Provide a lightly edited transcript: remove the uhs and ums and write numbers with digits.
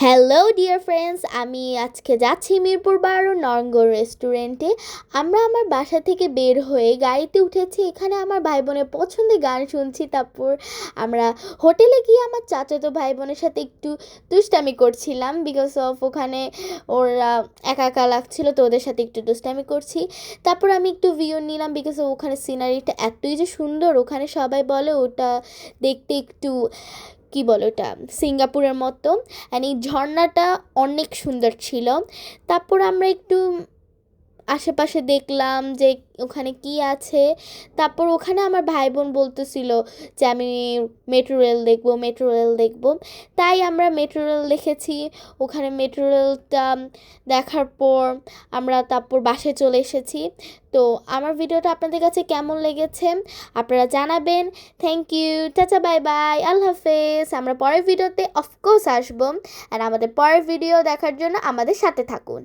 Hello dear friends, আমি আজকে যাচ্ছি মিরপুর 12 নরঙ্গর রেস্টুরেন্টে। আমরা আমার বাসা থেকে বের হয়ে গাড়িতে উঠেছি। এখানে আমার ভাই বোনের পছন্দের গান শুনছি। তারপর আমরা হোটেলে গিয়ে আমার চাচাতো ভাই বোনের সাথে একটু দুষ্টামি করছিলাম, বিকজ অফ ওখানে ওরা একা একা লাগছিল, তো ওদের সাথে একটু দুষ্টামি করছি। তারপর আমি একটু ভিউ নিলাম, বিকজ ওখানে সিনারিটা এতই যে সুন্দর। ওখানে সবাই বলে ওটা দেখতে একটু কি বলে ওটা সিঙ্গাপুরের মতো। অ্যান্ড এই ঝর্ণাটা অনেক সুন্দর ছিল। তারপর আমরা একটু আশেপাশে দেখলাম যে ওখানে কি আছে। তারপর ওখানে আমার ভাই বোন বলতেছিল যে আমি মেট্রো রেল দেখবো, মেট্রো রেল দেখবো। তাই আমরা মেট্রো রেল দেখেছি। ওখানে মেট্রো রেলটা দেখার পর আমরা তারপর বাসায় চলে এসেছি। তো আমার ভিডিওটা আপনাদের কাছে কেমন লেগেছে আপনারা জানাবেন। Thank you, tata, bye bye, আল্লাহ হাফেজ। আমরা পরের ভিডিওতে অফকোর্স আসবো। আর আমাদের পরের ভিডিও দেখার জন্য আমাদের সাথে থাকুন।